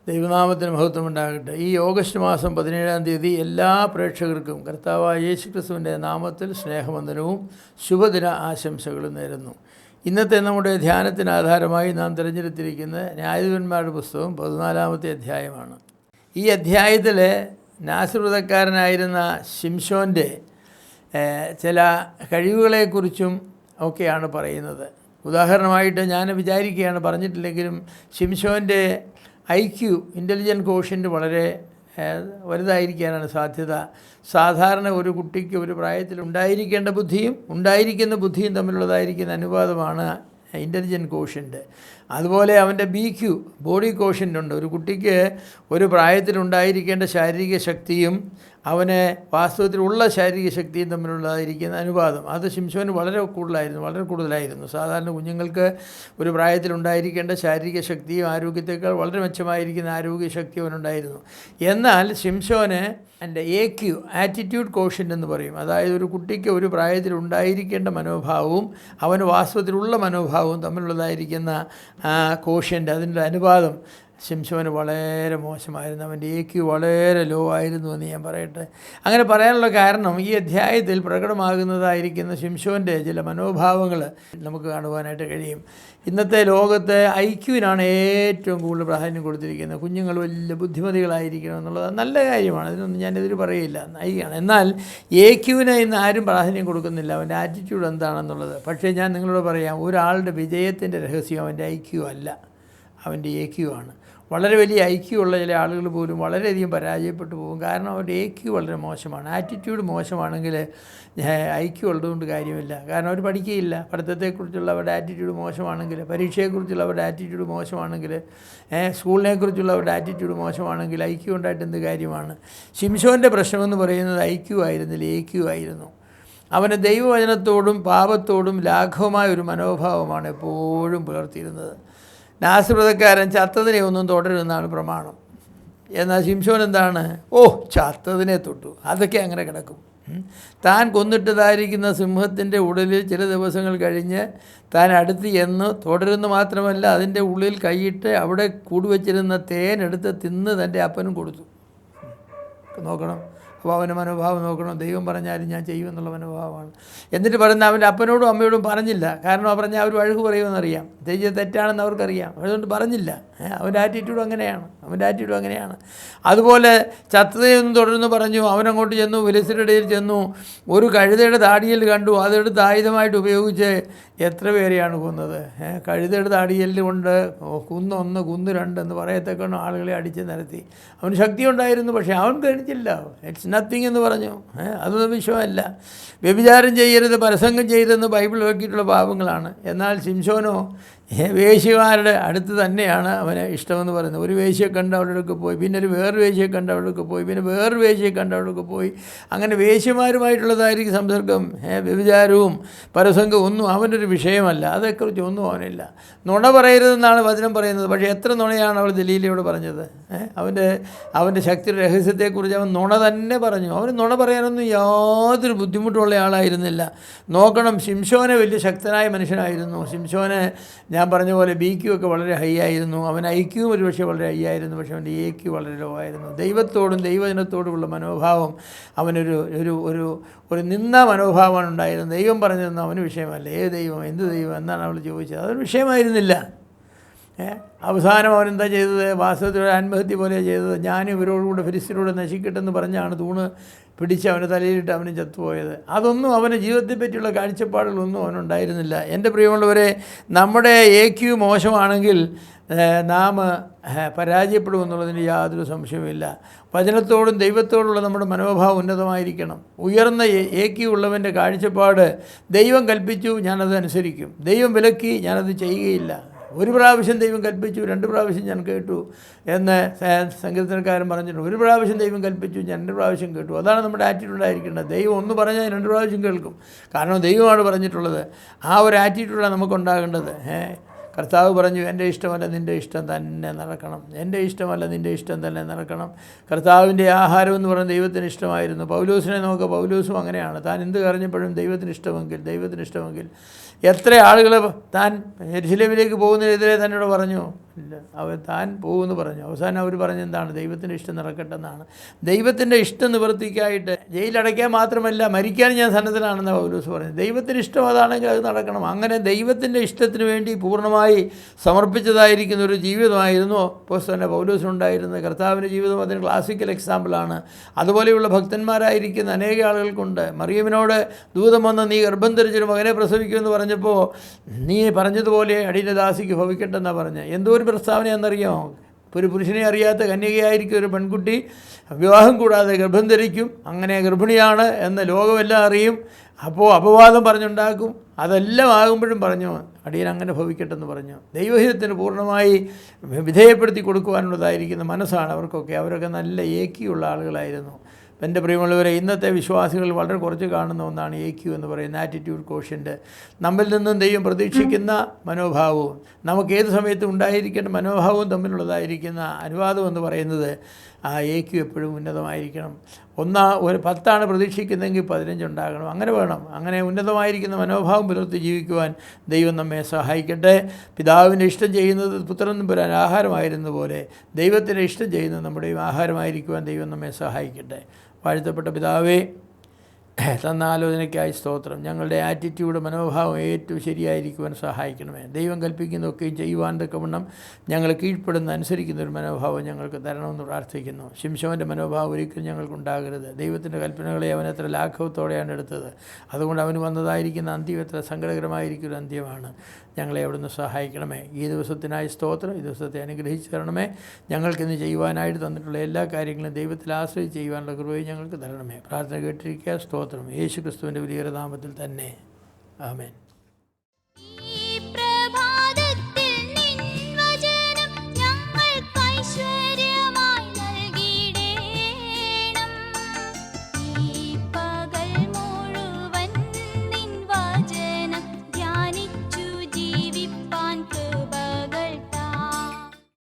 ദൈവനാമത്തിന് മഹത്വമുണ്ടാകട്ടെ. ഈ ഓഗസ്റ്റ് മാസം 17-ാം തീയതി എല്ലാ പ്രേക്ഷകർക്കും കർത്താവായ യേശുക്രിസ്തുവിൻ്റെ നാമത്തിൽ സ്നേഹവന്ദനവും ശുഭദിന ആശംസകളും നേരുന്നു. ഇന്നത്തെ നമ്മുടെ ധ്യാനത്തിന് ആധാരമായി നാം തിരഞ്ഞെടുത്തിരിക്കുന്ന ന്യായാധിപന്മാരുടെ പുസ്തകം 14-ാമത്തെ അധ്യായമാണ്. ഈ അധ്യായത്തിൽ നാസറുതക്കാരനായിരുന്ന ശിംശോൻ്റെ ചില കഴിവുകളെക്കുറിച്ചും ഒക്കെയാണ് പറയുന്നത്. ഉദാഹരണമായിട്ട് ഞാൻ വിചാരിക്കുകയാണ്, പറഞ്ഞിട്ടില്ലെങ്കിലും ശിംശോൻ്റെ IQ ഇൻ്റലിജൻറ്റ് കോഷ്യൻ്റ് വളരെ വലുതായിരിക്കാനാണ് സാധ്യത. സാധാരണ ഒരു കുട്ടിക്ക് ഒരു പ്രായത്തിൽ ഉണ്ടായിരിക്കേണ്ട ബുദ്ധിയും ഉണ്ടായിരിക്കുന്ന ബുദ്ധിയും തമ്മിലുള്ളതായിരിക്കുന്ന അനുപാതമാണ് ഇൻ്റലിജൻറ്റ് കോഷ്യൻ്റ്. അതുപോലെ അവൻ്റെ BQ ബോഡി കോഷ്യൻ്റ് ഉണ്ട്. ഒരു കുട്ടിക്ക് ഒരു പ്രായത്തിലുണ്ടായിരിക്കേണ്ട ശാരീരിക ശക്തിയും അവന് വാസ്തവത്തിലുള്ള ശാരീരിക ശക്തിയും തമ്മിലുള്ളതായിരിക്കുന്ന അനുപാതം അത് ശിംശോന് വളരെ കൂടുതലായിരുന്നു. സാധാരണ കുഞ്ഞുങ്ങൾക്ക് ഒരു പ്രായത്തിലുണ്ടായിരിക്കേണ്ട ശാരീരിക ശക്തിയും ആരോഗ്യത്തേക്കാൾ വളരെ മെച്ചമായിരിക്കുന്ന ആരോഗ്യ ശക്തി അവനുണ്ടായിരുന്നു. എന്നാൽ ശിംശോന് എൻ്റെ AQ ആറ്റിറ്റ്യൂഡ് കോഷ്യൻ്റ് എന്ന് പറയും. അതായത് ഒരു കുട്ടിക്ക് ഒരു പ്രായത്തിൽ ഉണ്ടായിരിക്കേണ്ട മനോഭാവവും അവന് വാസ്തവത്തിലുള്ള മനോഭാവവും തമ്മിലുള്ളതായിരിക്കുന്ന കോഷ്യൻ്റ്, അതിൻ്റെ അനുപാതം ശിംശോന് വളരെ മോശമായിരുന്നു. അവൻ്റെ AQ വളരെ ലോ ആയിരുന്നു എന്ന് ഞാൻ പറയട്ടെ. അങ്ങനെ പറയാനുള്ള കാരണം ഈ അധ്യായത്തിൽ പ്രകടമാകുന്നതായിരിക്കുന്ന ശിംശോൻ്റെ ചില മനോഭാവങ്ങൾ നമുക്ക് കാണുവാനായിട്ട് കഴിയും. ഇന്നത്തെ ലോകത്ത് IQ-നാണ് ഏറ്റവും കൂടുതൽ പ്രാധാന്യം കൊടുത്തിരിക്കുന്നത്. കുഞ്ഞുങ്ങൾ വലിയ ബുദ്ധിമതികളായിരിക്കണം എന്നുള്ളത് നല്ല കാര്യമാണ്, അതിനൊന്നും ഞാനെതിര് പറയില്ല, നയിക്കുകയാണ്. എന്നാൽ AQ-ന് ഇന്ന് ആരും പ്രാധാന്യം കൊടുക്കുന്നില്ല, അവൻ്റെ ആറ്റിറ്റ്യൂഡ് എന്താണെന്നുള്ളത്. പക്ഷേ ഞാൻ നിങ്ങളോട് പറയാം, ഒരാളുടെ വിജയത്തിൻ്റെ രഹസ്യം അവൻ്റെ IQ അല്ല, അവൻ്റെ AQ ആണ്. വളരെ വലിയ IQ ഉള്ള ചില ആളുകൾ പോലും വളരെയധികം പരാജയപ്പെട്ടു പോകും. കാരണം അവരുടെ AQ വളരെ മോശമാണ്. ആറ്റിറ്റ്യൂഡ് മോശമാണെങ്കിൽ IQ ഉള്ളതുകൊണ്ട് കാര്യമില്ല. കാരണം അവർ പഠിക്കുകയില്ല. പഠിത്തത്തെക്കുറിച്ചുള്ള അവരുടെ ആറ്റിറ്റ്യൂഡ് മോശമാണെങ്കിൽ, പരീക്ഷയെക്കുറിച്ചുള്ള അവരുടെ ആറ്റിറ്റ്യൂഡ് മോശമാണെങ്കിൽ, സ്കൂളിനെക്കുറിച്ചുള്ള അവരുടെ ആറ്റിറ്റ്യൂഡ് മോശമാണെങ്കിൽ IQ ഉണ്ടായിട്ട് എന്ത് കാര്യമാണ്? ശിംശോൻ്റെ പ്രശ്നമെന്ന് പറയുന്നത് IQ ആയിരുന്നില്ല, AQ ആയിരുന്നു. അവന് ദൈവവചനത്തോടും പാപത്തോടും ലാഘവമായ ഒരു മനോഭാവമാണ് എപ്പോഴും പുലർത്തിയിരുന്നത്. നാസറുതക്കാരൻ ചത്തതിനെ ഒന്നും തുടരുമെന്നാണ് പ്രമാണം. എന്നാൽ ശിംശോൻ എന്താണ്? ചത്തതിനെ തൊട്ടു, അതൊക്കെ അങ്ങനെ കിടക്കും. താൻ കൊന്നിട്ടതായിരിക്കുന്ന സിംഹത്തിൻ്റെ ഉടലിൽ ചില ദിവസങ്ങൾ കഴിഞ്ഞ് താൻ അടുത്ത് ചെന്ന് തുടരുന്നു മാത്രമല്ല, അതിൻ്റെ ഉള്ളിൽ കൈയിട്ട് അവിടെ കൂടുവച്ചിരുന്ന തേനെടുത്ത് തിന്ന് തൻ്റെ അപ്പനും കൊടുത്തു. നോക്കണം, അപ്പോൾ അവൻ്റെ മനോഭാവം നോക്കണം. ദൈവം പറഞ്ഞാലും ഞാൻ ചെയ്യുമെന്നുള്ള മനോഭാവമാണ്. എന്നിട്ട് പറയുന്ന അവൻ്റെ അപ്പനോടും അമ്മയോടും പറഞ്ഞില്ല. കാരണം പറഞ്ഞാൽ അവർ വഴക്ക് പറയുമെന്നറിയാം, തെറ്റാണെന്ന് അവർക്കറിയാം. അതുകൊണ്ട് പറഞ്ഞില്ല. അവൻ്റെ ആറ്റിറ്റ്യൂഡ് അങ്ങനെയാണ്. അതുപോലെ ചത്തതയൊന്നും തുടർന്ന് പറഞ്ഞു. അവനങ്ങോട്ട് ചെന്നു, ഫിലിസ്ത്യരുടെ ഇടയിൽ ചെന്നു, ഒരു കഴുതയുടെ താടിയിൽ കണ്ടു, അതെടുത്ത് ആയുധമായിട്ട് ഉപയോഗിച്ച് എത്ര പേരെയാണ് കൊന്നത്. കഴുതയുടെ താടിയല് കൊണ്ട് കുന്ന് 1 കുന്ന് 2 എന്ന് പറയത്തക്കണം ആളുകളെ അടിച്ച് നിരത്തി. അവന് ശക്തി ഉണ്ടായിരുന്നു, പക്ഷേ അവൻ കഴിച്ചില്ല. ഇറ്റ്സ് നത്തിങ് എന്ന് പറഞ്ഞു. അതൊന്നും വിഷയമല്ല. വ്യഭിചാരം ചെയ്യരുത്, പരസംഗം ചെയ്തെന്ന് ബൈബിൾ നോക്കിയിട്ടുള്ള പാപങ്ങളാണ്. എന്നാൽ ശിംശോനോ വേശ്യമാരുടെ അടുത്ത് തന്നെയാണ് അവന് ഇഷ്ടമെന്ന് പറയുന്നത്. ഒരു വേശ്യയെ കണ്ട് അവരുടെ പോയി, പിന്നെ വേറൊരു വേശ്യയെ കണ്ട് അവരുടെ പോയി, പിന്നെ വേറൊരു വേശ്യയെ കണ്ട് അവരുടെ പോയി. അങ്ങനെ വേശ്യമാരുമായിട്ടുള്ളതായിരിക്കും സംസർഗം. വ്യഭിചാരവും പരസംഗവും ഒന്നും അവനൊരു വിഷയമല്ല, അതേക്കുറിച്ച് ഒന്നും അവനില്ല. നുണ പറയരുതെന്നാണ് വചനം പറയുന്നത്. പക്ഷേ എത്ര നുണയാണ് അവൾ ദലീലയോട് പറഞ്ഞത്? അവൻ്റെ ശക്തിയുടെ രഹസ്യത്തെക്കുറിച്ച് അവൻ നുണ തന്നെ പറഞ്ഞു. അവന് നുണ പറയാനൊന്നും യാതൊരു ബുദ്ധിമുട്ടുള്ള ആളായിരുന്നില്ല. നോക്കണം, ശിംശോനെ വലിയ ശക്തനായ മനുഷ്യനായിരുന്നു. ശിംശോനെ ഞാൻ പറഞ്ഞ പോലെ BQ ഒക്കെ വളരെ ഹൈ ആയിരുന്നു. അവൻ IQ ഒരു പക്ഷേ വളരെ ഹൈ ആയിരുന്നു, പക്ഷേ അവൻ്റെ AQ വളരെ ലോ ആയിരുന്നു. ദൈവത്തോടും ദൈവജനത്തോടുമുള്ള മനോഭാവം അവനൊരു ഒരു ഒരു ഒരു നിന്ന മനോഭാവമാണ് ഉണ്ടായിരുന്നത്. ദൈവം പറഞ്ഞതെന്ന് അവന് വിഷയമല്ല. ദൈവം എന്ത് ദൈവം എന്നാണ് അവൾ ചോദിച്ചത്, അതൊരു വിഷയമായിരുന്നില്ല. അവസാനം അവനെന്താ ചെയ്തത്? വാസ്തവത്തിൽ ആത്മഹത്യ പോലെയാണ് ചെയ്തത്. ഞാൻ ഇവരോടുകൂടെ ഫിലിസ്ത്യരോട് നശിക്കട്ടെന്ന് പറഞ്ഞാണ് തൂണ് പിടിച്ച് അവനെ തലയിലിട്ട് അവന് ചത്തുപോയത്. അതൊന്നും അവൻ്റെ ജീവിതത്തെ പറ്റിയുള്ള കാഴ്ചപ്പാടുകളൊന്നും അവനുണ്ടായിരുന്നില്ല. എൻ്റെ പ്രിയമുള്ളവരെ, നമ്മുടെ AQ മോശമാണെങ്കിൽ നാം പരാജയപ്പെടുമെന്നുള്ളതിന് യാതൊരു സംശയവുമില്ല. വചനത്തോടും ദൈവത്തോടുള്ള നമ്മുടെ മനോഭാവം ഉന്നതമായിരിക്കണം. ഉയർന്ന AQ ഉള്ളവൻ്റെ കാഴ്ചപ്പാട്, ദൈവം കൽപ്പിച്ചു ഞാനത് അനുസരിക്കും, ദൈവം വിലക്കി ഞാനത് ചെയ്യുകയില്ല. ഒരു പ്രാവശ്യം ദൈവം കൽപ്പിച്ചു, 2 പ്രാവശ്യം ഞാൻ കേട്ടു എന്ന് സങ്കീർത്തനക്കാരൻ പറഞ്ഞിട്ടുണ്ട്. ഒരു പ്രാവശ്യം ദൈവം കൽപ്പിച്ചു, ഞാൻ 2 പ്രാവശ്യം കേട്ടു. അതാണ് നമ്മുടെ ആറ്റിറ്റ്യൂഡ് ആയിരിക്കേണ്ടത്. ദൈവം ഒന്ന് പറഞ്ഞാൽ 2 പ്രാവശ്യം കേൾക്കും, കാരണം ദൈവമാണ് പറഞ്ഞിട്ടുള്ളത്. ആ ഒരു ആറ്റിറ്റ്യൂഡാണ് നമുക്കുണ്ടാകേണ്ടത്. കർത്താവ് പറഞ്ഞു, എൻ്റെ ഇഷ്ടമല്ല നിൻ്റെ ഇഷ്ടം തന്നെ നടക്കണം, എൻ്റെ ഇഷ്ടമല്ല നിൻ്റെ ഇഷ്ടം തന്നെ നടക്കണം. കർത്താവിൻ്റെ ആഹാരം എന്ന് പറയുന്നത് ദൈവത്തിന് ഇഷ്ടമായിരുന്നു. പൗലോസിനെ നോക്കുക, പൗലോസും അങ്ങനെയാണ്. താൻ എന്ത് കരഞ്ഞപ്പോഴും ദൈവത്തിന് ഇഷ്ടമെങ്കിൽ എത്ര ആളുകൾ താൻ യെരുശലേമിലേക്ക് പോകുന്നതിനെതിരെ തന്നോട് പറഞ്ഞു, ഇല്ല, താൻ പോകുമെന്ന് പറഞ്ഞു. അവസാനം അവർ പറഞ്ഞെന്താണ്? ദൈവത്തിൻ്റെ ഇഷ്ടം നടക്കട്ടെ എന്നാണ്. ദൈവത്തിൻ്റെ ഇഷ്ടം നിവർത്തിക്കായിട്ട് ജയിലടയ്ക്കാൻ മാത്രമല്ല, മരിക്കാൻ ഞാൻ സന്നദ്ധനാണെന്ന് പൗലോസ് പറഞ്ഞു. ദൈവത്തിൻ്റെ ഇഷ്ടം അതാണെങ്കിൽ അത് നടക്കണം. അങ്ങനെ ദൈവത്തിൻ്റെ ഇഷ്ടത്തിന് വേണ്ടി പൂർണ്ണമായി സമർപ്പിച്ചതായിരിക്കുന്ന ഒരു ജീവിതമായിരുന്നു അപ്പോസ്തലനായ പൗലോസിനുണ്ടായിരുന്നത്. കർത്താവിൻ്റെ ജീവിതം അതിന് ക്ലാസിക്കൽ എക്സാമ്പിളാണ്. അതുപോലെയുള്ള ഭക്തന്മാരായിരിക്കുന്ന അനേക ആളുകൾക്കുണ്ട്. മറിയമിനോട് ദൂതം വന്ന് നീ ഗർഭം ധരിച്ചൊരു മകനെ പ്രസവിക്കുമെന്ന് പറഞ്ഞപ്പോൾ നീ പറഞ്ഞതുപോലെ അടിയൻ്റെ ദാസിക്ക് ഭവിക്കട്ടെന്നാണ് പറഞ്ഞത്. എന്തോ ഒരു പ്രസ്താവനയാണെന്നറിയാമോ? ഒരു പുരുഷനെ അറിയാത്ത കന്യകയായിരിക്കും ഒരു പെൺകുട്ടി വിവാഹം കൂടാതെ ഗർഭം ധരിക്കും, അങ്ങനെ ഗർഭിണിയാണ് എന്ന് ലോകമെല്ലാം അറിയും. അപ്പോൾ അപവാദം പറഞ്ഞുണ്ടാക്കും. അതെല്ലാം ആകുമ്പോഴും പറഞ്ഞു അടിയൻ അങ്ങനെ ഭവിക്കട്ടെന്ന് പറഞ്ഞു. ദൈവഹിതത്തിന് പൂർണ്ണമായി വിധേയപ്പെടുത്തി കൊടുക്കുവാനുള്ളതായിരിക്കുന്ന മനസ്സാണ് അവർക്കൊക്കെ. അവരൊക്കെ നല്ല ഏക്കിയുള്ള ആളുകളായിരുന്നു. എൻ്റെ പ്രിയമുള്ളവരെ, ഇന്നത്തെ വിശ്വാസികൾ വളരെ കുറച്ച് കാണുന്ന ഒന്നാണ് AQ എന്ന് പറയുന്ന ആറ്റിറ്റ്യൂഡ് കോഷ്യൻ്റ്. നമ്മിൽ നിന്നും ദൈവം പ്രതീക്ഷിക്കുന്ന മനോഭാവവും നമുക്ക് ഏത് സമയത്തും ഉണ്ടായിരിക്കേണ്ട മനോഭാവവും തമ്മിലുള്ളതായിരിക്കുന്ന അനുവാദം എന്ന് പറയുന്നത് ആ AQ എപ്പോഴും ഉന്നതമായിരിക്കണം. ഒരു 10 പ്രതീക്ഷിക്കുന്നതെങ്കിൽ 15 ഉണ്ടാകണം. അങ്ങനെ വേണം. അങ്ങനെ ഉന്നതമായിരിക്കുന്ന മനോഭാവം പുലർത്തി ജീവിക്കുവാൻ ദൈവം നമ്മെ സഹായിക്കട്ടെ. പിതാവിൻ്റെ ഇഷ്ടം ചെയ്യുന്നത് പുത്രനും പുരാൻ ആഹാരമായിരുന്ന പോലെ ദൈവത്തിൻ്റെ ഇഷ്ടം ചെയ്യുന്നത് നമ്മുടെയും ആഹാരമായിരിക്കുവാൻ ദൈവം നമ്മെ സഹായിക്കട്ടെ. വാഴ്ത്തപ്പെട്ട പിതാവേ, തന്ന ആലോചനയ്ക്കായി സ്തോത്രം. ഞങ്ങളുടെ ആറ്റിറ്റ്യൂഡ് മനോഭാവം ഏറ്റവും ശരിയായിരിക്കുവാൻ സഹായിക്കണമേ. ദൈവം കൽപ്പിക്കുന്നതൊക്കെയും ചെയ്യുവാൻ തക്കവണ്ണം ഞങ്ങൾ കീഴ്പ്പെടുന്ന അനുസരിക്കുന്ന ഒരു മനോഭാവം ഞങ്ങൾക്ക് തരണമെന്ന് പ്രാർത്ഥിക്കുന്നു. ശിംശോൻ്റെ മനോഭാവം ഒരിക്കലും ഞങ്ങൾക്കുണ്ടാകരുത്. ദൈവത്തിൻ്റെ കൽപ്പനകളെ അവൻ എത്ര ലാഘവത്തോടെയാണ് എടുത്തത്. അതുകൊണ്ട് അവന് വന്നതായിരിക്കുന്ന അന്ത്യം എത്ര സങ്കടകരമായിരിക്കും ഒരു അന്ത്യമാണ്. ഞങ്ങളെ അവിടുന്ന് സഹായിക്കണമേ. ഈ ദിവസത്തിനായി സ്തോത്രം. ഈ ദിവസത്തെ അനുഗ്രഹിച്ചു തരണമേ. ഞങ്ങൾക്കിന്ന് ചെയ്യുവാനായിട്ട് തന്നിട്ടുള്ള എല്ലാ കാര്യങ്ങളും ദൈവത്തിൽ ആശ്രയിച്ച് ചെയ്യുവാനുള്ള കൃപയും ഞങ്ങൾക്ക് തരണമേ. പ്രാർത്ഥന കേട്ടിരിക്കുക. സ്തോത്രം. യേശു ക്രിസ്തുവിൻ്റെ വലിയ നാമത്തിൽ തന്നെ. ആമേൻ.